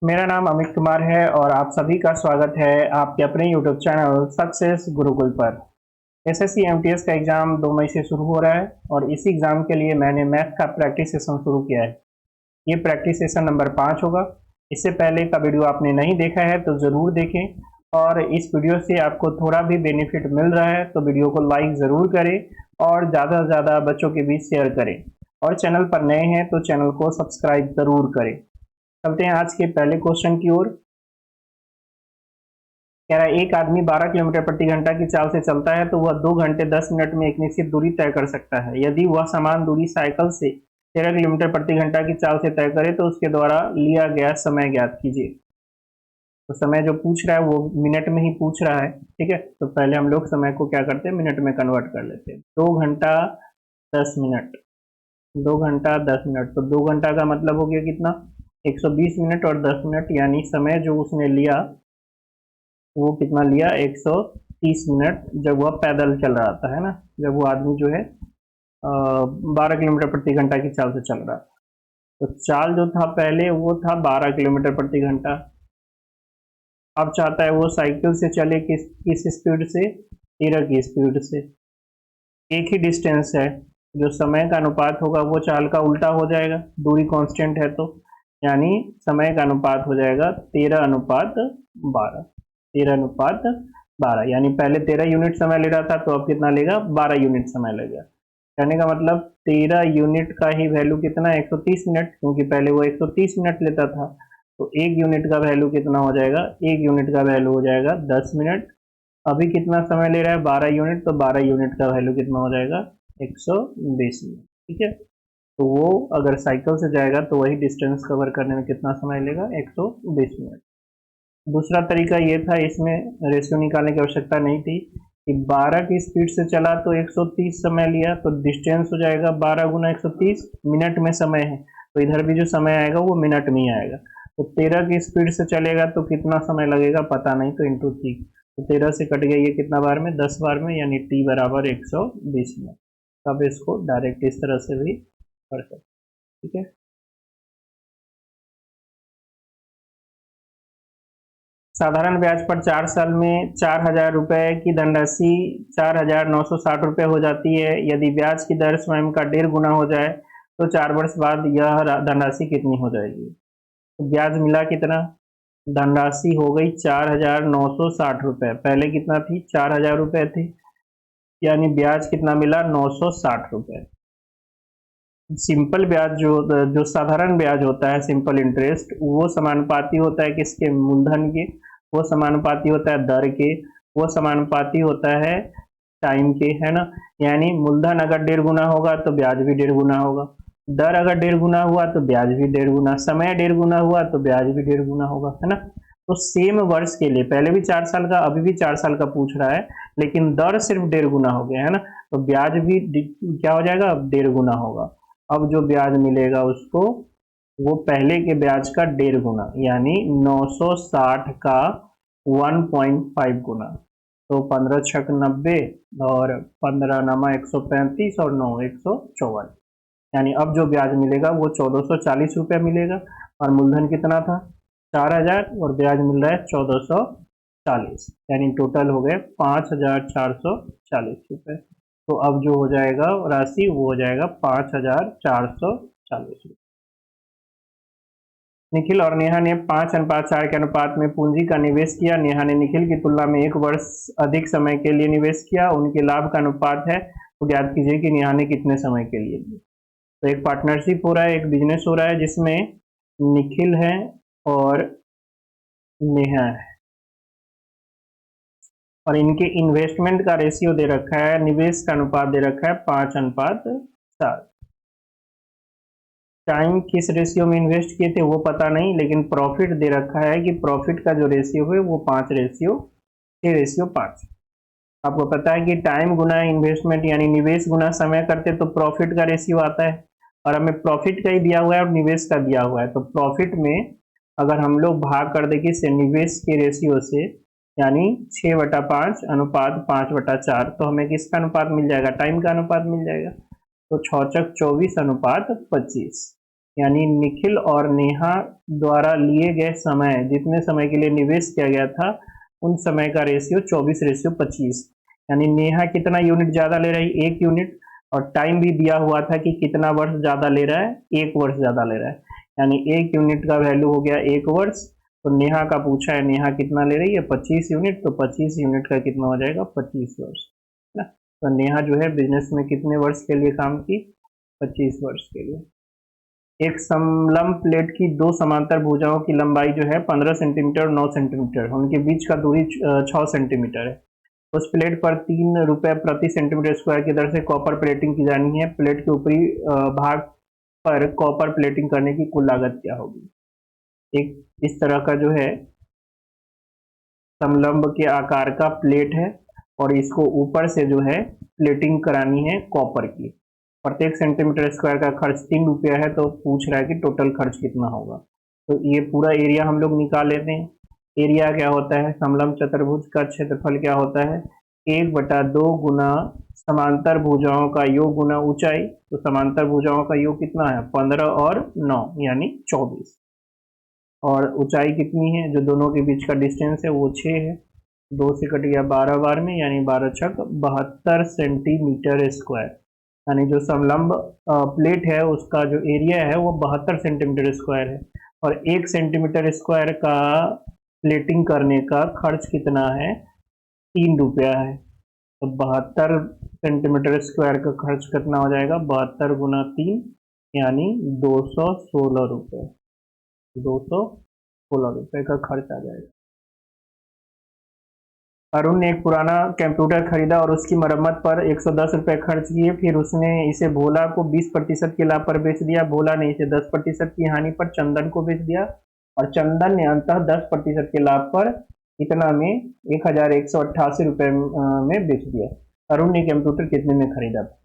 मेरा नाम अमित कुमार है और आप सभी का स्वागत है आपके अपने यूट्यूब चैनल सक्सेस गुरुकुल पर। एसएससी एमटीएस का एग्ज़ाम 2 मई से शुरू हो रहा है और इसी एग्ज़ाम के लिए मैंने मैथ का प्रैक्टिस सेशन शुरू किया है। ये प्रैक्टिस सेशन नंबर 5 होगा। इससे पहले का वीडियो आपने नहीं देखा है तो ज़रूर देखें और इस वीडियो से आपको थोड़ा भी बेनिफिट मिल रहा है तो वीडियो को लाइक ज़रूर करें और ज़्यादा से ज़्यादा बच्चों के बीच शेयर करें और चैनल पर नए हैं तो चैनल को सब्सक्राइब ज़रूर करें। चलते हैं आज के पहले क्वेश्चन की ओर। कह रहा है एक आदमी 12 किलोमीटर प्रति घंटा की चाल से चलता है तो वह 2 घंटे 10 मिनट में एक निश्चित दूरी तय कर सकता है। यदि वह समान दूरी साइकिल से 13 किलोमीटर प्रति घंटा की चाल से तय करे तो उसके द्वारा लिया गया समय ज्ञात कीजिए। तो समय जो पूछ रहा है वो मिनट में ही पूछ रहा है, ठीक है। तो पहले हम लोग समय को क्या करते हैं, मिनट में कन्वर्ट कर लेते हैं। 2 घंटा 10 मिनट, 2 घंटा 10 मिनट, तो 2 घंटा का मतलब हो गया कितना, 120 मिनट और 10 मिनट, यानी समय जो उसने लिया वो कितना लिया, 130 मिनट, जब वह पैदल चल रहा था, है ना। जब वो आदमी जो है 12 किलोमीटर प्रति घंटा की चाल से चल रहा, तो चाल जो था पहले वो था 12 किलोमीटर प्रति घंटा। अब चाहता है वो साइकिल से चले किस स्पीड से, 13 की स्पीड से। एक ही डिस्टेंस है, जो समय का अनुपात होगा वो चाल का उल्टा हो जाएगा, दूरी कांस्टेंट है तो, यानी समय का अनुपात हो जाएगा 13:12। 13:12, यानी पहले 13 यूनिट समय ले रहा था तो अब कितना लेगा, 12 यूनिट समय लेगा। कहने का मतलब 13 यूनिट का ही वैल्यू कितना है, 130 मिनट, क्योंकि पहले वो 130 मिनट लेता था। तो एक यूनिट का वैल्यू कितना हो जाएगा, एक यूनिट का वैल्यू हो जाएगा 10 मिनट। अभी कितना समय ले रहा है, 12 यूनिट, तो 12 यूनिट का वैल्यू कितना हो जाएगा, 120 मिनट, ठीक है। तो वो अगर साइकिल से जाएगा तो वही डिस्टेंस कवर करने में कितना समय लेगा, 120 मिनट। दूसरा तरीका ये था, इसमें रेशियो निकालने की आवश्यकता नहीं थी कि 12 की स्पीड से चला तो 130 समय लिया, तो डिस्टेंस हो जाएगा 12 गुना 130, मिनट में समय है तो इधर भी जो समय आएगा वो मिनट में ही आएगा। तो 13 की स्पीड से चलेगा तो कितना समय लगेगा पता नहीं, तो इंटू 3, तो 13 से कट गया ये कितना बार में, 10 बार में, यानी टी बराबर 120 मिनट। अब इसको डायरेक्ट इस तरह से भी कर सकते, ठीक है। साधारण ब्याज पर 4 साल में 4,000 रुपए की धनराशि 4,960 रुपए हो जाती है। यदि ब्याज की दर स्वयं का 1.5 गुना हो जाए तो 4 वर्ष बाद यह धनराशि कितनी हो जाएगी। तो ब्याज मिला कितना, धनराशि हो गई 4,960 रुपए, पहले कितना थी, 4,000 रुपए थी, यानी ब्याज कितना मिला, 960 रुपए। सिंपल ब्याज जो साधारण ब्याज होता है, सिंपल इंटरेस्ट, वो समानुपाती होता है किसके, मूलधन के, वो समानुपाती होता है दर के, वो समानुपाती होता है टाइम के, है ना। यानी मूलधन अगर 1.5 गुना होगा तो ब्याज भी 1.5 गुना होगा, दर अगर 1.5 गुना हुआ तो ब्याज भी 1.5 गुना, समय 1.5 गुना हुआ तो ब्याज भी 1.5 गुना होगा, है ना। तो सेम वर्ष के लिए पहले भी 4 साल का, अभी भी 4 साल का पूछ रहा है, लेकिन दर सिर्फ 1.5 गुना हो गया, है ना। तो ब्याज भी क्या हो जाएगा, 1.5 गुना होगा। अब जो ब्याज मिलेगा उसको, वो पहले के ब्याज का 1.5 गुना, यानी 960 का 1.5 गुना। तो 15 छक 90 और 15 नामा 135 और 9 154, यानी अब जो ब्याज मिलेगा वो 1440 रुपया मिलेगा। और मूलधन कितना था, 4,000, और ब्याज मिल रहा है 1440, यानी टोटल हो गए 5,440 रुपये। तो अब जो हो जाएगा राशि वो हो जाएगा 5,440 रुपये। निखिल और नेहा ने 5:4 के अनुपात में पूंजी का निवेश किया। नेहा ने निखिल की तुलना में 1 वर्ष अधिक समय के लिए निवेश किया, उनके लाभ का अनुपात है, तो ज्ञात कीजिए कि नेहा ने कितने समय के लिए लिया। तो एक पार्टनरशिप हो रहा है, एक बिजनेस हो रहा है जिसमें निखिल है और नेहा है, और इनके इन्वेस्टमेंट का रेशियो दे रखा है, निवेश का अनुपात दे रखा है 5:4। टाइम किस रेशियो में इन्वेस्ट किए थे वो पता नहीं, लेकिन प्रॉफिट दे रखा है कि प्रॉफिट का जो रेशियो है वो 5:6:5। आपको पता है कि टाइम गुना इन्वेस्टमेंट यानी निवेश गुना समय करते तो प्रॉफिट का रेशियो आता है, और हमें प्रॉफिट का ही दिया हुआ है और निवेश का दिया हुआ है। तो प्रॉफिट में अगर हम लोग भाग कर दें किससे, निवेश के रेशियो से, यानी 6/5 अनुपात 5/4, तो हमें किसका अनुपात मिल जाएगा, टाइम का अनुपात मिल जाएगा। तो 6×4 = 24 अनुपात 25। यानी निखिल और नेहा द्वारा लिए गए समय, जितने समय के लिए निवेश किया गया था उन समय का रेशियो 24:25। यानी नेहा कितना यूनिट ज़्यादा ले रही, 1 यूनिट, और टाइम भी दिया हुआ था कि कितना वर्ष ज़्यादा ले रहा है, 1 वर्ष ज़्यादा ले रहा है। यानी 1 यूनिट का वैल्यू हो गया 1 वर्ष। तो नेहा का पूछा है, नेहा कितना ले रही है, 25 यूनिट, तो 25 यूनिट का कितना हो जाएगा, 25 वर्ष, है ना। तो नेहा जो है बिजनेस में कितने वर्ष के लिए काम की, 25 वर्ष के लिए। एक समलंब प्लेट की दो समांतर भुजाओं की लंबाई जो है 15 सेंटीमीटर और 9 सेंटीमीटर, उनके बीच का दूरी 6 सेंटीमीटर है। उस प्लेट पर 3 रुपये प्रति सेंटीमीटर स्क्वायर की दर से कॉपर प्लेटिंग की जानी है। प्लेट के ऊपरी भाग पर कॉपर प्लेटिंग करने की कुल लागत क्या होगी। एक इस तरह का जो है समलंब के आकार का प्लेट है और इसको ऊपर से जो है प्लेटिंग करानी है कॉपर की। प्रत्येक सेंटीमीटर स्क्वायर का खर्च 3 रुपया है, तो पूछ रहा है कि टोटल खर्च कितना होगा। तो ये पूरा एरिया हम लोग निकाल लेते हैं। एरिया क्या होता है, समलंब चतुर्भुज का क्षेत्रफल क्या होता है, 1/2 गुना समांतर भुजाओं का योग गुना ऊंचाई। तो समांतर भुजाओं का योग कितना है, 15 और 9 यानी 24, और ऊंचाई कितनी है, जो दोनों के बीच का डिस्टेंस है वो 6 है। 2 से कट गया 12 बार में, यानी 12 छक 72 सेंटीमीटर स्क्वायर। यानी जो समलंब प्लेट है उसका जो एरिया है वो 72 सेंटीमीटर स्क्वायर है, और 1 सेंटीमीटर स्क्वायर का प्लेटिंग करने का खर्च कितना है, 3 रुपया है। तो 72 सेंटीमीटर स्क्वायर का खर्च कितना हो जाएगा, 72 गुना 3 यानी 216 रुपये। 216 रुपये का खर्च आ जाएगा। अरुण ने एक पुराना कंप्यूटर खरीदा और उसकी मरम्मत पर 110 रुपये खर्च किए। फिर उसने इसे भोला को 20% के लाभ पर बेच दिया। भोला ने इसे 10% की हानि पर चंदन को बेच दिया, और चंदन ने अंततः 10% के लाभ पर इतना में 1188 रुपये में बेच दिया। अरुण ने कंप्यूटर कितने में खरीदा था।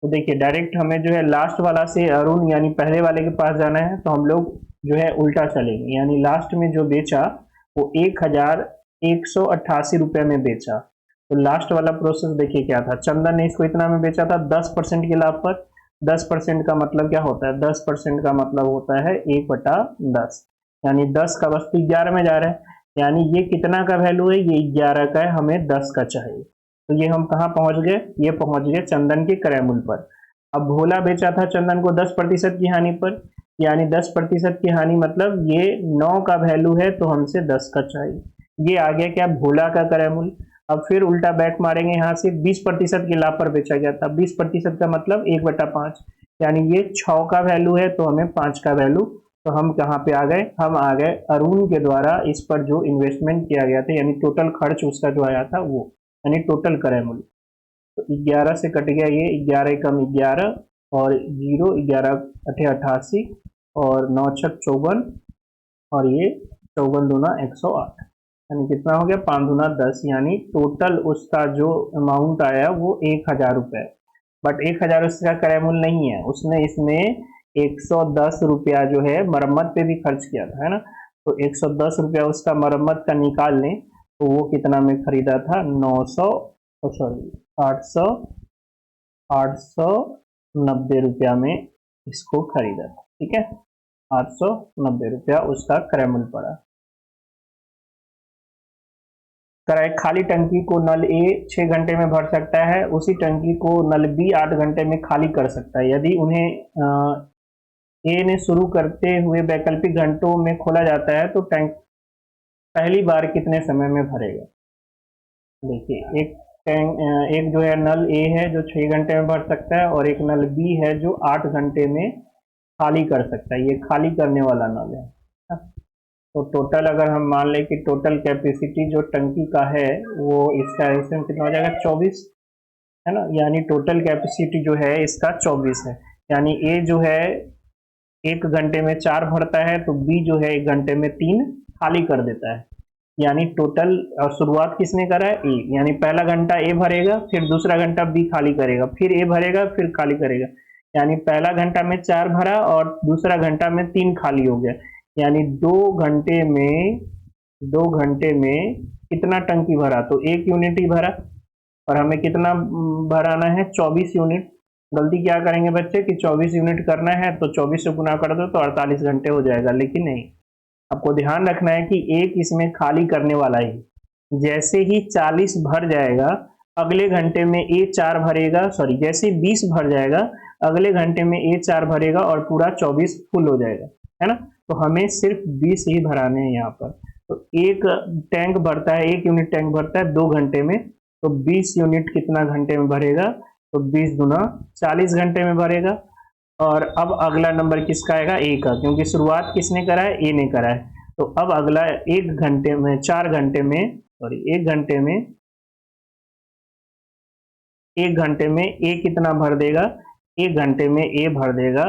तो देखिए डायरेक्ट हमें जो है लास्ट वाला से अरुण यानी पहले वाले के पास जाना है, तो हम लोग जो है उल्टा चलेंगे। यानी लास्ट में जो बेचा वो 1188 रुपये में बेचा। तो लास्ट वाला प्रोसेस देखिए क्या था, चंदन ने इसको इतना में बेचा था 10% के लाभ पर। 10% का मतलब क्या होता है, 10% का मतलब होता है 1/10, यानी 10 का वस्तु 11 में जा रहा है, यानी ये कितना का वैल्यू है, ये 11 का है, हमें 10 का चाहिए। तो ये हम कहाँ पहुंच गए, ये पहुंच गए चंदन के क्रय मूल्य पर। अब भोला बेचा था चंदन को 10% की हानि पर, यानी 10% की हानि मतलब ये 9 का वैल्यू है, तो हमसे 10 का चाहिए। ये आ गया क्या, भोला का क्रय मूल्य। अब फिर उल्टा बैक मारेंगे, यहाँ से 20% के लाभ पर बेचा गया था। 20% का मतलब 1/5, यानी ये 6 का वैल्यू है, तो हमें 5 का वैल्यू। तो हम कहाँ पे आ गए, हम आ गए अरुण के द्वारा इस पर जो इन्वेस्टमेंट किया गया था, यानी टोटल खर्च उसका जो आया था वो, यानी टोटल क्रय मूल्य। तो 11 से कट गया ये, 11 कम 11 और 0, 11 अठे 88 और 9 छक 54, और ये 54 दूना 108, यानी कितना हो गया, 5 दूना 10, यानी टोटल उसका जो अमाउंट आया वो 1000 रुपये। बट 1000 उसका क्रय मूल्य नहीं है, उसने इसमें 110 रुपया जो है मरम्मत पे भी खर्च किया था, है ना। तो 110 रुपया उसका मरम्मत का निकाल लें, तो वो कितना में खरीदा था, 890 रुपया में इसको खरीदा था, ठीक है। 890 रुपया उसका क्रय मूल्य पड़ा। कराए खाली टंकी को नल ए 6 घंटे में भर सकता है, उसी टंकी को नल बी 8 घंटे में खाली कर सकता है। यदि उन्हें ए ने शुरू करते हुए वैकल्पिक घंटों में खोला जाता है, तो टैंक पहली बार कितने समय में भरेगा। देखिए एक जो है नल ए है जो 6 घंटे में भर सकता है, और एक नल बी है जो 8 घंटे में खाली कर सकता है। ये खाली करने वाला नल है। तो टोटल अगर हम मान लें कि टोटल कैपेसिटी जो टंकी का है वो इसका इसमें कितना हो जाएगा, 24, है ना। यानी टोटल कैपेसिटी जो है इसका 24 है। यानी ए जो है 1 घंटे में 4 भरता है, तो बी जो है 1 घंटे में 3 खाली कर देता है। यानी टोटल शुरुआत किसने करा है, ए। यानी पहला घंटा ए भरेगा, फिर दूसरा घंटा बी खाली करेगा, फिर ए भरेगा, फिर खाली करेगा। यानी पहला घंटा में 4 भरा और दूसरा घंटा में 3 खाली हो गया। यानी 2 घंटे में कितना टंकी भरा, तो 1 यूनिट ही भरा, और हमें कितना भराना है, 24 यूनिट। गलती क्या करेंगे बच्चे कि 24 यूनिट करना है तो 24 से गुना कर दो तो 48 घंटे हो जाएगा, लेकिन नहीं, आपको ध्यान रखना है कि एक इसमें खाली करने वाला ही, जैसे ही 40 भर जाएगा अगले घंटे में ए 4 भरेगा, सॉरी जैसे ही 20 भर जाएगा अगले घंटे में ए 4 भरेगा और पूरा 24 फुल हो जाएगा, है ना। तो हमें सिर्फ 20 ही भराने हैं यहाँ पर। तो एक टैंक भरता है, 1 यूनिट टैंक भरता है 2 घंटे में, तो 20 यूनिट कितना घंटे में भरेगा, तो 20 गुना 40 घंटे में भरेगा। और अब अगला नंबर किसका आएगा, ए का, क्योंकि शुरुआत किसने करा है, ए ने करा है। तो अब अगला 1 घंटे में 4 घंटे में, सॉरी 1 घंटे में, 1 घंटे में ए कितना भर देगा, 1 घंटे में ए भर देगा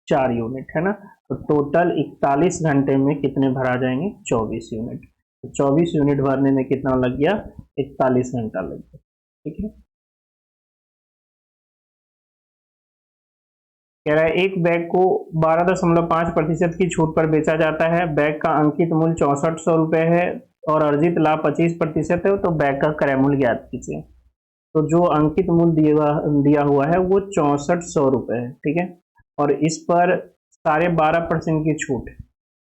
4 यूनिट, है ना। तो टोटल 41 घंटे में कितने भरा जाएंगे, 24 यूनिट। तो 24 यूनिट भरने में कितना लग गया, 41 घंटा लग गया, ठीक है। कह रहा है एक बैग को 12.5% की छूट पर बेचा जाता है, बैग का अंकित मूल्य 6400 रुपये है और अर्जित लाभ 25% है, तो बैग का क्रय मूल्य ज्ञात कीजिए। तो जो अंकित मूल्य दिया हुआ है वो 6400 रुपये है, ठीक है। और इस पर 12.5% की छूट,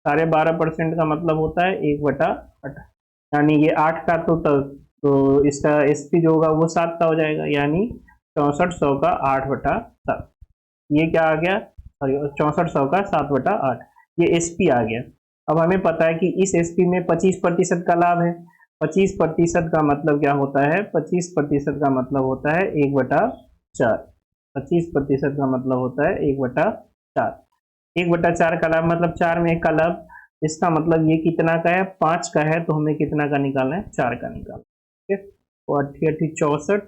12.5% का मतलब होता है 1/8, यानी ये 8 का तो इसका एसपी जो होगा वो 7 का हो जाएगा, यानी 6400 का 8/7, ये क्या आ गया, सॉरी 6400 का 7/8, ये एसपी आ गया। अब हमें पता है कि इस एसपी में 25% का लाभ है। 25% का मतलब क्या होता है, 25% का मतलब होता है 1/4, 25% का मतलब होता है 1/4, 1/4 का लाभ मतलब 4 में 1 का लाभ। इसका मतलब ये कितना का है, 5 का है, तो हमें कितना का निकालना है, 4 का निकालना है, ठीक है। तो 88 64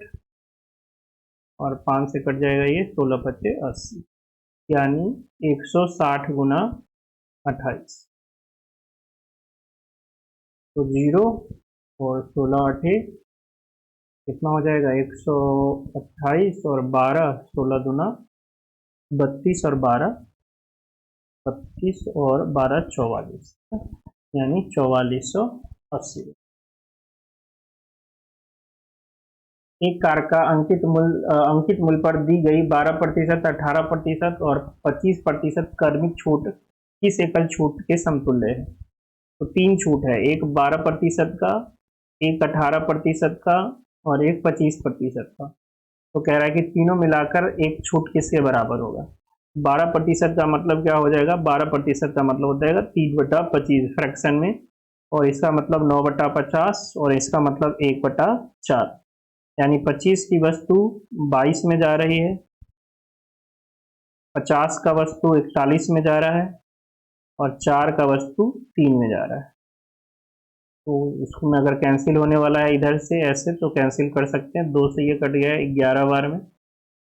और 5 से कट जाएगा ये 16×5 = 80, यानी 160 गुना 28, तो 0 और 16×8 कितना हो जाएगा, 128 और 12, 16 दूना 32 और 12 32 और 12 44, यानी 4480। एक कार का अंकित मूल्य पर दी गई 12%, 18% और 25% कर्मिक छूट किस एकल छूट के समतुल्य है। तो 3 छूट है, एक 12% का, एक 18% का और एक 25% का। तो कह रहा है कि तीनों मिलाकर एक छूट किसके बराबर होगा। 12% का मतलब क्या हो जाएगा, 12% का मतलब हो जाएगा 3/25 फ्रैक्शन में, और इसका मतलब 9/50 और इसका मतलब 1/4, यानी 25 की वस्तु 22 में जा रही है, 50 का वस्तु 41 में जा रहा है और 4 का वस्तु 3 में जा रहा है। तो इसको में अगर कैंसिल होने वाला है इधर से ऐसे तो कैंसिल कर सकते हैं, 2 से ये कट गया 11 बार में,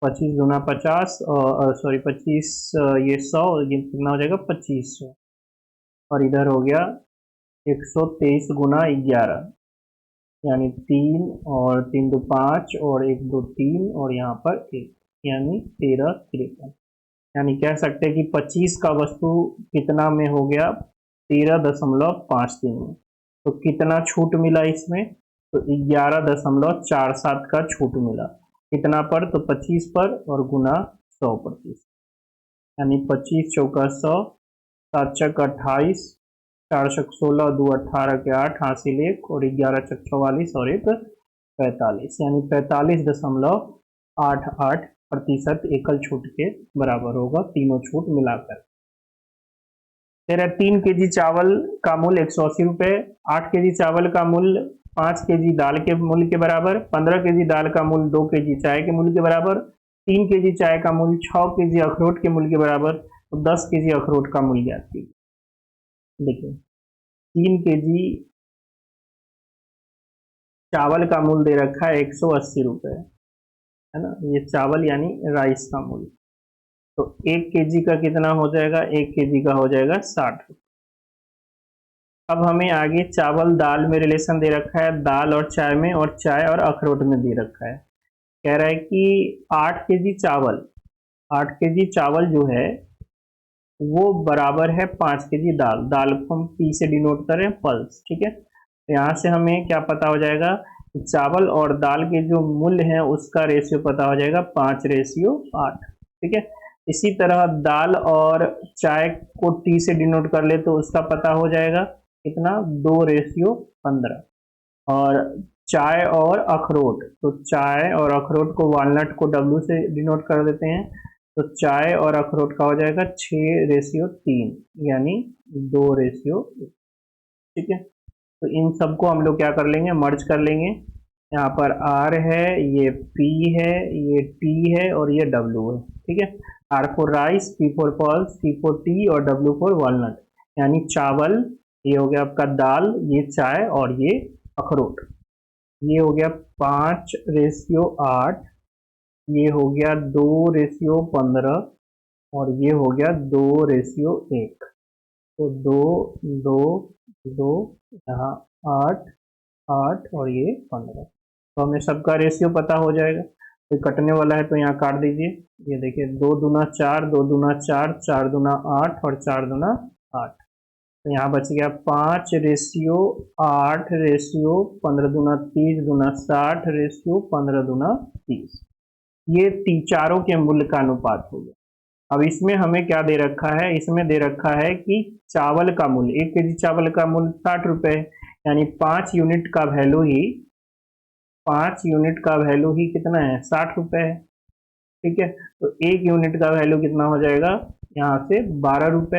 25 दूना 50 और सॉरी 25 ये 100, ये कितना हो जाएगा 2500, और इधर हो गया 123 गुना 11, यानी 3 और 3 2 5 और 1 2 3 और यहाँ पर 1, यानी 1353, यानी कह सकते हैं कि 25 का वस्तु कितना में हो गया, 13.53 में। तो कितना छूट मिला इसमें, तो 11.47 का छूट मिला, कितना पर, तो 25 पर और गुना 100%, यानी 25 चौका 100, 7 चक 28, 4 चक 16, 2 18 के 8 हासिल 1 और 11 चक 44 और 1 45, यानी 45.88% एकल छूट के बराबर होगा, तीनों छूट मिलाकर। फिर 3 केजी चावल का मूल्य 180 रुपये, 8 केजी चावल का मूल्य 5 केजी दाल के मूल्य के बराबर, 15 केजी दाल का मूल्य 2 केजी चाय के मूल्य के बराबर, 3 केजी चाय का मूल्य 6 केजी अखरोट के मूल्य के बराबर, तो 10 केजी अखरोट का मूल्य ज्ञात कीजिए। देखिए 3 केजी चावल का मूल्य दे रखा है 180 रुपये, है ना, ये चावल यानी राइस का मूल्य। तो 1 केजी का कितना हो जाएगा, 1 केजी का हो जाएगा 60 रुपये। अब हमें आगे चावल दाल में रिलेशन दे रखा है, दाल और चाय में, और चाय और अखरोट में दे रखा है। कह रहा है कि 8 केजी चावल, 8 केजी चावल जो है वो बराबर है 5 केजी दाल, दाल को हम पी से डिनोट करें पल्स, ठीक है। तो यहाँ से हमें क्या पता हो जाएगा चावल और दाल के जो मूल्य है उसका रेशियो पता हो जाएगा 5:8। ठीक है। इसी तरह दाल और चाय को टी से डिनोट कर ले तो उसका पता हो जाएगा कितना, 2:15। और चाय और अखरोट, तो चाय और अखरोट को वालनट को डब्ल्यू से डिनोट कर देते हैं, तो चाय और अखरोट का हो जाएगा 6:3 यानी 2:1। ठीक है। तो इन सबको हम लोग क्या कर लेंगे, मर्ज कर लेंगे। यहाँ पर R है, ये P है, ये T है और ये W है। ठीक है। R for rice, P for pulse, T for T और W फॉर वॉलनट। यानी चावल, ये हो गया आपका दाल, ये चाय और ये अखरोट। ये हो गया 5:8, ये हो गया 2:15 और ये हो गया 2:1। तो 2:2:2, यहाँ 8 8 और ये 15। तो हमें सबका रेशियो पता हो जाएगा। तो कटने वाला है तो यहाँ काट दीजिए। ये देखिए 2 दूना 4, 2 दूना 4, 4 दूना 8 और 4 दूना 8। तो यहाँ बच गया 5:8:15 दूना 30 दूना 60:15 दूना 30। ये चारों के मूल्य का अनुपात हो गया। अब इसमें हमें क्या दे रखा है, इसमें दे रखा है कि चावल का मूल्य, 1 केजी चावल का मूल्य 60 रुपए है, यानी 5 यूनिट का वैल्यू ही 5 यूनिट का वैल्यू ही कितना है, 60 रुपए है। ठीक है। तो 1 यूनिट का वैल्यू कितना हो जाएगा, यहाँ से 12 रुपए।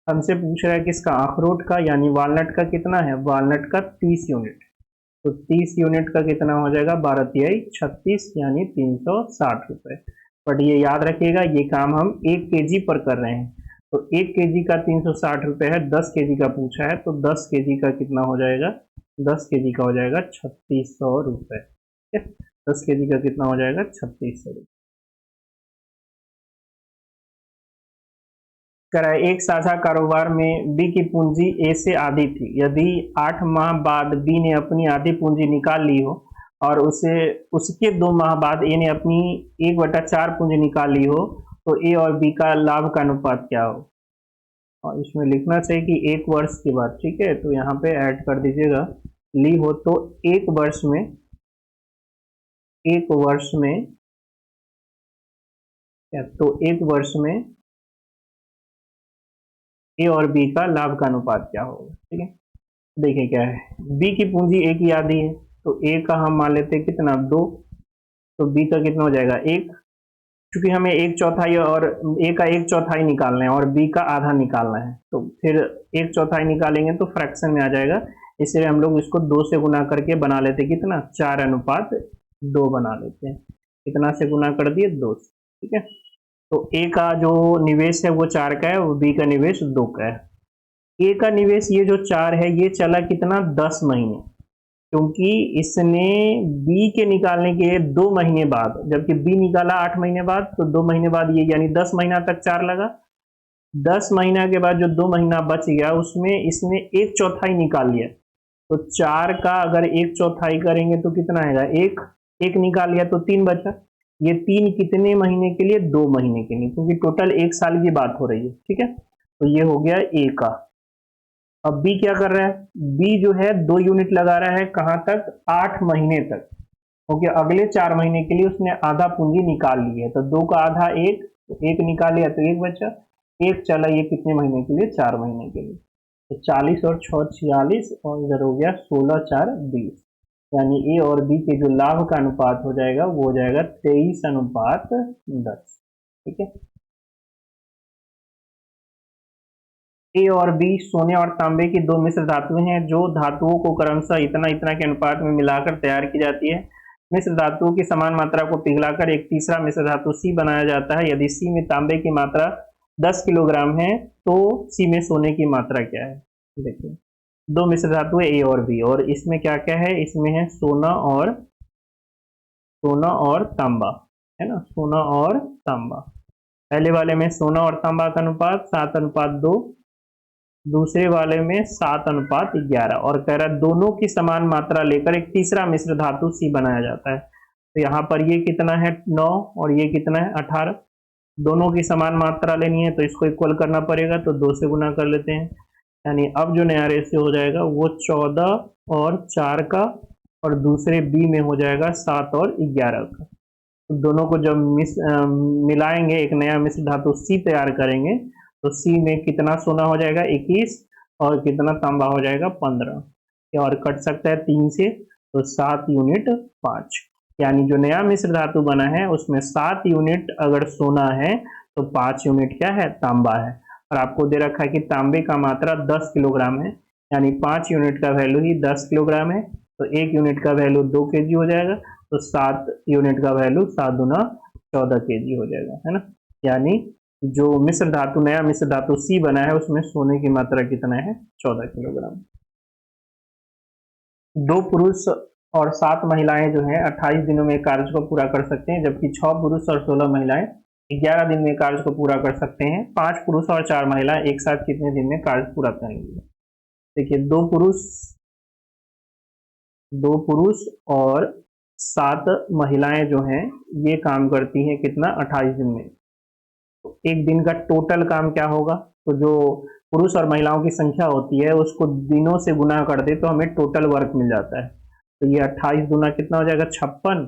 हमसे पूछ रहा है किसका, अखरोट का, यानी वालनट का कितना है, वालनट का 30 यूनिट। तो 30 यूनिट का कितना हो जाएगा, 12 तिहाई 36 यानी 360 रुपए। बट ये याद रखिएगा ये काम हम 1 केजी पर कर रहे हैं, तो 1 केजी का 360 रुपए है, 10 केजी का पूछा है तो 10 केजी का कितना हो जाएगा, 10 केजी का हो जाएगा 3600 रुपए। 10 केजी का कितना हो जाएगा, 3600 रुपए। कराए एक साझा कारोबार में बी की पूंजी ए से आधी थी। यदि 8 माह बाद बी ने अपनी आधी पूंजी निकाल ली हो और उसके 2 माह बाद ए ने अपनी 1/4 पूंजी निकाल ली हो, तो ए और बी का लाभ का अनुपात क्या हो। और इसमें लिखना चाहिए कि 1 वर्ष के बाद। ठीक है। तो यहाँ पे ऐड कर दीजिएगा, ली हो तो 1 वर्ष में, 1 वर्ष में, तो 1 वर्ष में ए और बी का लाभ का अनुपात क्या होगा। ठीक है। देखिए क्या है, बी की पूंजी ए की आधी है, तो ए का हम मान लेते हैं कितना, 2, तो बी का कितना हो जाएगा 1। क्योंकि हमें 1/4 और ए का 1/4 निकालना है और बी का आधा निकालना है, तो फिर 1/4 निकालेंगे तो फ्रैक्शन में आ जाएगा, इसलिए हम लोग इसको 2 से गुना करके बना लेते कितना, 4:2 बना लेते हैं। कितना से गुना कर दिए, 2 से। ठीक है। तो ए का जो निवेश है वो 4 का है और बी का निवेश 2 का है। ए का निवेश ये जो 4 है ये चला कितना, 10 महीने, क्योंकि इसने बी के निकालने के 2 महीने बाद, जबकि बी निकाला 8 महीने बाद, तो 2 महीने बाद ये, यानी 10 महीना तक 4 लगा। 10 महीना के बाद जो 2 महीना बच गया उसमें इसने 1/4 निकाल लिया, तो 4 का अगर 1/4 करेंगे तो कितना आएगा, 1 निकाल लिया तो 3 बचा। ये 3 कितने महीने के लिए, 2 महीने के लिए, क्योंकि टोटल 1 साल की बात हो रही है। ठीक है। तो ये हो गया ए का। अब बी क्या कर रहा है, बी जो है 2 यूनिट लगा रहा है, कहां तक, 8 महीने तक। क्योंकि अगले 4 महीने के लिए उसने आधा पूंजी निकाल ली है, तो 2 का आधा 1, तो 1 निकाल लिया तो 1 बचा, 1 चला ये कितने महीने के लिए, 4 महीने के लिए। तो 40 और 6 46 और इधर हो गया 16 4 20, यानी ए और बी के जो लाभ का अनुपात हो जाएगा वो हो जाएगा 23:10। ठीक है। ए और बी सोने और तांबे की 2 मिश्र धातुएं हैं जो धातुओं को क्रमशः इतना इतना के अनुपात में मिलाकर तैयार की जाती है। मिश्र धातुओं की समान मात्रा को पिघलाकर एक तीसरा मिश्र धातु सी बनाया जाता है। यदि सी में तांबे की मात्रा 10 किलोग्राम है तो सी में सोने की मात्रा क्या है। देखिए 2 मिश्र धातुएं ए और बी, और इसमें क्या क्या है, इसमें है सोना और तांबा, है ना, सोना और तांबा। पहले वाले में सोना और तांबा का अनुपात 7:2, दूसरे वाले में 7:11, और कह रहा है दोनों की समान मात्रा लेकर एक तीसरा मिश्र धातु सी बनाया जाता है। तो यहाँ पर ये कितना है 9 और ये कितना है 18, दोनों की समान मात्रा लेनी है तो इसको इक्वल करना पड़ेगा, तो 2 से गुना कर लेते हैं। यानी अब जो नया रेशियो हो जाएगा वो 14 और 4 का और दूसरे बी में हो जाएगा 7 और 11 का। तो दोनों को जब मिलाएंगे, एक नया मिश्र धातु सी तैयार करेंगे, तो सी में कितना सोना हो जाएगा 21 और कितना तांबा हो जाएगा 15। और कट सकता है 3 से, तो 7 यूनिट 5, यानी जो नया मिश्र धातु बना है उसमें 7 यूनिट अगर सोना है तो 5 यूनिट क्या है, तांबा है। और आपको दे रखा है कि तांबे का मात्रा 10 किलोग्राम है, यानी 5 यूनिट का वैल्यू ही 10 किलोग्राम है, तो 1 यूनिट का वैल्यू 2 केजी हो जाएगा, तो 7 यूनिट का वैल्यू 7 दूना 14 केजी हो जाएगा, है ना। यानी जो मिश्र धातु, नया मिश्र धातु सी बना है उसमें सोने की मात्रा कितना है, 14 किलोग्राम। 2 पुरुष और 7 महिलाएं जो हैं 28 दिनों में कार्य को पूरा कर सकते हैं, जबकि 6 पुरुष और 16 महिलाएं 11 दिन में कार्य को पूरा कर सकते हैं। 5 पुरुष और 4 महिलाएं एक साथ कितने दिन में कार्य पूरा करेंगे? देखिए, 2 पुरुष और 7 महिलाएं जो हैं ये काम करती हैं कितना, 28 दिन में। तो एक दिन का टोटल काम क्या होगा, तो जो पुरुष और महिलाओं की संख्या होती है उसको दिनों से गुना कर दे तो हमें टोटल वर्क मिल जाता है। तो ये 28 गुना कितना हो जाएगा, 56,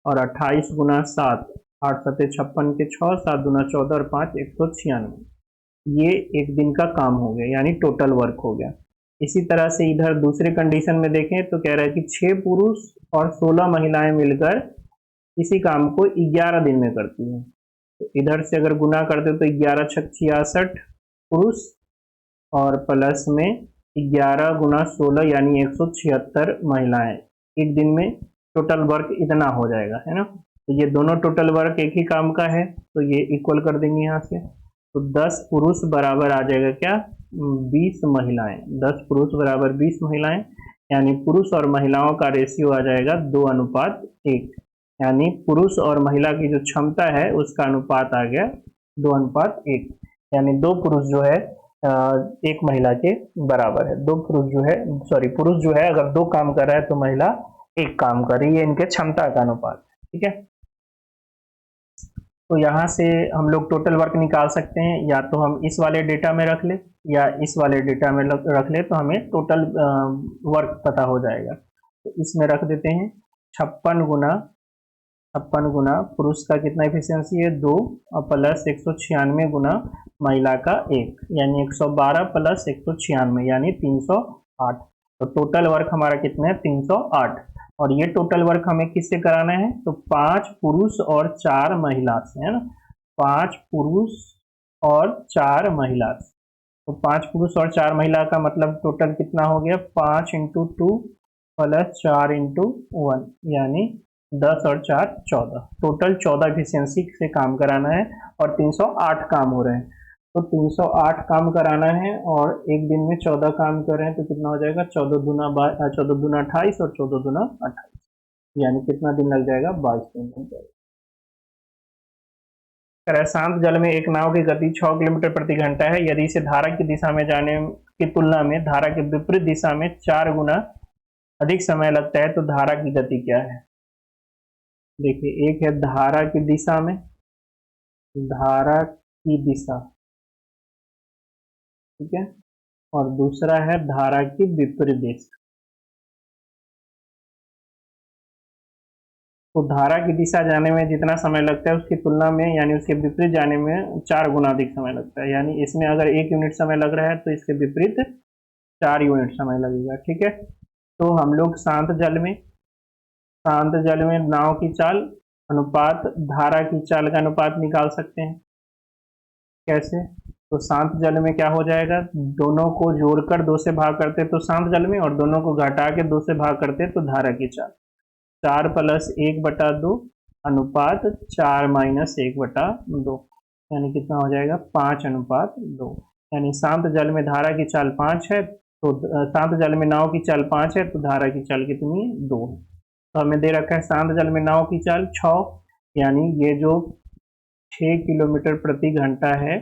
और 28 गुना 7, 8 सत्ते 56 के 6, 7 गुना 14 और 5 196। ये एक दिन का काम हो गया, यानी टोटल वर्क हो गया। इसी तरह से इधर दूसरे कंडीशन में देखें तो कह रहा है कि 6 पुरुष और 16 महिलाएं मिलकर इसी काम को 11 दिन में करती हैं। तो इधर से अगर गुना करते तो 11 छक 66 पुरुष और प्लस में 11 गुना 16 यानी 176 महिलाएं एक दिन में, टोटल वर्क इतना हो जाएगा, है ना। तो ये दोनों टोटल वर्क एक ही काम का है, तो ये इक्वल कर देंगे यहाँ से। तो 10 पुरुष बराबर आ जाएगा क्या, 20 महिलाएं। 10 पुरुष बराबर 20 महिलाएं, यानी पुरुष और महिलाओं का रेशियो आ जाएगा 2:1, यानी पुरुष और महिला की जो क्षमता है उसका अनुपात आ गया 2:1, यानी 2 पुरुष जो है 1 महिला के बराबर है। 2 पुरुष जो है, सॉरी, पुरुष जो है अगर 2 काम कर रहा है तो महिला 1 काम कर रही है, इनके क्षमता का अनुपात, ठीक है। तो यहाँ से हम लोग टोटल वर्क निकाल सकते हैं, या तो हम इस वाले डेटा में रख ले या इस वाले डेटा में रख ले, तो हमें टोटल वर्क पता हो जाएगा। तो इसमें रख देते हैं 56 गुना पुरुष का कितना एफिशिएंसी है 2, और प्लस 196 गुना महिला का 1, यानी 112 प्लस 196 यानी 308। तो टोटल वर्क हमारा कितना है, 308। और ये टोटल वर्क हमें किससे कराना है, तो 5 पुरुष और 4 महिला से, है ना। 5 पुरुष और 4 महिला से, तो 5 पुरुष और 4 महिला का मतलब टोटल कितना हो गया, 5 × 2 प्लस 4 × 1, यानी 10 और 4 14, टोटल 14 एफिशिएंसी से काम कराना है और 308 काम हो रहे हैं। तो 308 काम कराना है और एक दिन में 14 काम कर रहे हैं, तो कितना हो जाएगा, 14 दूना 28 और 14 दूना 28, यानी कितना दिन लग जाएगा, 22 दिन लग जाएगा। शांत जल में एक नाव की गति 6 किलोमीटर प्रति घंटा है, यदि इसे धारा की दिशा में जाने की तुलना में धारा के विपरीत दिशा में 4 गुना अधिक समय लगता है, तो धारा की गति क्या है। देखिए, एक है धारा की दिशा में, धारा की दिशा, ठीक है, और दूसरा है धारा की विपरीत दिशा। तो धारा की दिशा जाने में जितना समय लगता है उसकी तुलना में, यानी उसके विपरीत जाने में 4 गुना अधिक समय लगता है, यानी इसमें अगर 1 यूनिट समय लग रहा है तो इसके विपरीत 4 यूनिट समय लगेगा, ठीक है। तो हम लोग शांत जल में नाव की चाल अनुपात धारा की चाल का अनुपात निकाल सकते हैं। कैसे, तो शांत जल में क्या हो जाएगा, दोनों को जोड़कर 2 से भाग करते तो शांत जल में, और दोनों को घटा के 2 से भाग करते तो धारा की चाल। 4 + 1/2 अनुपात 4 - 1/2, यानी कितना हो जाएगा, 5:2, यानी शांत जल में धारा की चाल 5 है, तो शांत जल में नाव की चाल 5 है, तो धारा की चाल कितनी है, 2 है। तो हमें दे रखा है शांत जल में नाव की चाल 6, यानी ये जो 6 किलोमीटर प्रति घंटा है,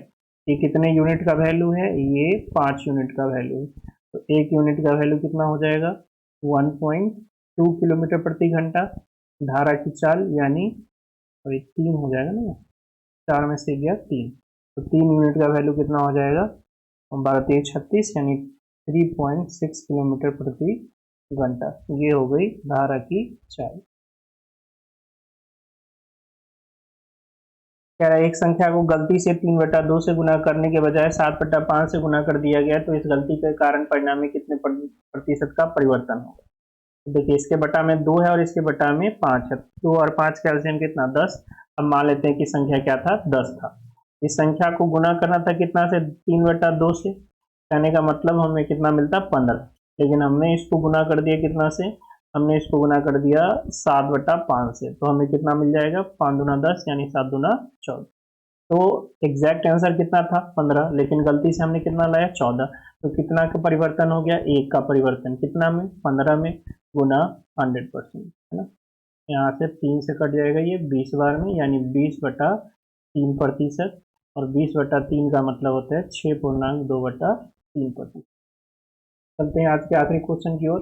ये कितने यूनिट का वैल्यू है, ये 5 यूनिट का वैल्यू है। तो 1 यूनिट का वैल्यू कितना हो जाएगा, 1.2 किलोमीटर प्रति घंटा। धारा की चाल यानी 3 हो जाएगा ना, 4 में से गया 3, तो 3 यूनिट का वैल्यू कितना हो जाएगा, 12×3 = 36, यानी 3.6 किलोमीटर प्रति घंटा। ये हो गई धारा की चाल। कह रहा है एक संख्या को गलती से 3/2 से गुना करने के बजाय 7/5 से गुना कर दिया गया तो इस गलती के कारण परिणाम में कितने प्रतिशत का परिवर्तन होगा। तो देखिए इसके बटा में 2 है और इसके बटा में 5 है। 2 और 5 का एलसीएम कितना 10। अब मान लेते हैं कि संख्या क्या था 10 था। इस संख्या को गुना करना था कितना से 3/2 से, कहने का मतलब हमें कितना मिलता 15। लेकिन हमने इसको गुना कर दिया कितना से, हमने इसको गुना कर दिया 7/5 से, तो हमें कितना मिल जाएगा 5 दूना 10 यानी 7 दूना 14। तो एग्जैक्ट आंसर कितना था 15, लेकिन गलती से हमने कितना लाया 14। तो कितना का परिवर्तन हो गया, 1 का परिवर्तन कितना में 15 में गुना 100%, है ना। यहाँ से 3 से कट जाएगा ये 20 बार में, यानी 20/3%। और 20/3 का मतलब होता है 6.2/3%। चलते हैं आज के आखिरी क्वेश्चन की ओर।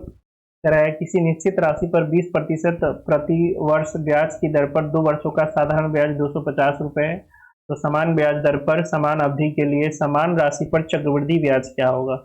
कह रहा है किसी निश्चित राशि पर 20% प्रति वर्ष ब्याज की दर पर 2 वर्षों का साधारण ब्याज 250 रुपये है, तो समान ब्याज दर पर समान अवधि के लिए समान राशि पर चक्रवृद्धि ब्याज क्या होगा।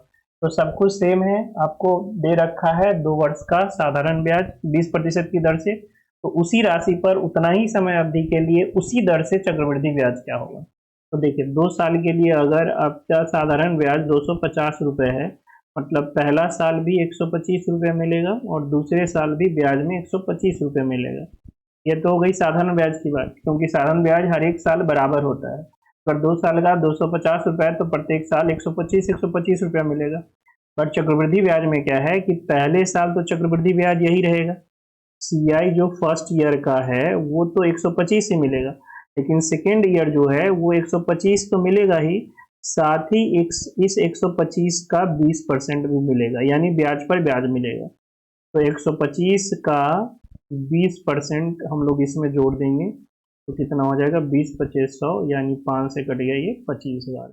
तो सब कुछ सेम है, आपको दे रखा है 2 वर्ष का साधारण ब्याज 20% की दर से, तो उसी राशि पर उतना ही समय अवधि के लिए उसी दर से चक्रवृद्धि ब्याज क्या होगा। तो देखिए 2 साल के लिए अगर आपका साधारण ब्याज 250 रुपये है, मतलब पहला साल भी 125 रुपये मिलेगा और दूसरे साल भी ब्याज में 125 रुपये मिलेगा। ये तो हो गई साधारण ब्याज की बात, क्योंकि साधारण ब्याज हर एक साल बराबर होता है। अगर 2 साल का 250 रुपये तो प्रत्येक साल 125 रुपया मिलेगा। बट चक्रवृद्धि ब्याज में क्या है कि पहले साल तो चक्रवृद्धि ब्याज यही रहेगा, सीआई जो फर्स्ट ईयर का है वो तो 125 ही मिलेगा, लेकिन सेकेंड ईयर जो है वो 125 तो मिलेगा ही, साथ ही इस 125 का 20% भी मिलेगा, यानी ब्याज पर ब्याज मिलेगा। तो 125 का 20% हम लोग इसमें जोड़ देंगे तो कितना हो जाएगा 20/2500, यानी 5 से कट गया ये 25,000।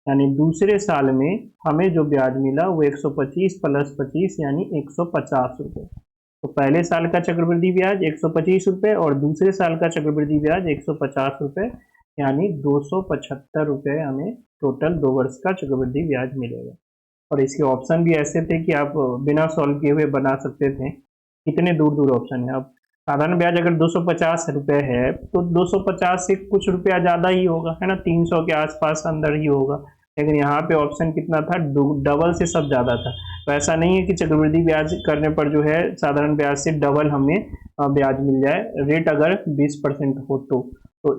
यानी दूसरे साल में हमें जो ब्याज मिला वो 125 + 25 यानी 150 रुपये। तो पहले साल का चक्रवृद्धि ब्याज 125 रुपये और दूसरे साल का चक्रवृद्धि ब्याज 150 रुपये, यानी 275 रुपये हमें टोटल 2 वर्ष का चक्रवृद्धि ब्याज मिलेगा। और इसके ऑप्शन भी ऐसे थे कि आप बिना सॉल्व किए हुए बना सकते थे। कितने दूर दूर ऑप्शन है। अब साधारण ब्याज अगर 250 रुपये है तो 250 से कुछ रुपया ज़्यादा ही होगा, है ना, 300 के आसपास अंदर ही होगा। लेकिन यहाँ पे ऑप्शन कितना था, डबल से सब ज़्यादा था। तो ऐसा नहीं है कि चक्रवृद्धि ब्याज करने पर जो है साधारण ब्याज से डबल हमें ब्याज मिल जाए, रेट अगर 20% हो तो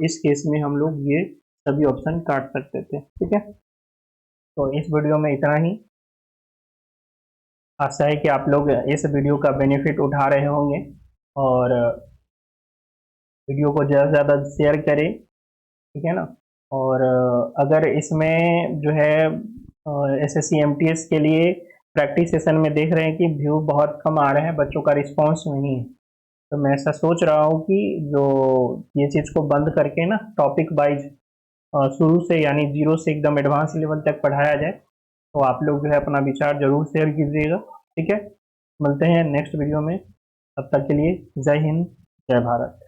इस केस में हम लोग ये सभी ऑप्शन काट सकते थे। ठीक है, तो इस वीडियो में इतना ही। आशा है कि आप लोग इस वीडियो का बेनिफिट उठा रहे होंगे और वीडियो को ज़्यादा से ज़्यादा शेयर करें, ठीक है ना। और अगर इसमें जो है एसएससी एमटीएस के लिए प्रैक्टिस सेशन में देख रहे हैं कि व्यू बहुत कम आ रहे हैं, बच्चों का रिस्पांस नहीं है, तो मैं ऐसा सोच रहा हूँ कि जो ये चीज़ को बंद करके ना टॉपिक वाइज शुरू से यानी 0 से एकदम एडवांस लेवल तक पढ़ाया जाए। तो आप लोग जो है अपना विचार जरूर शेयर कीजिएगा। ठीक है, मिलते हैं नेक्स्ट वीडियो में, तब तक के लिए जय हिंद जय भारत।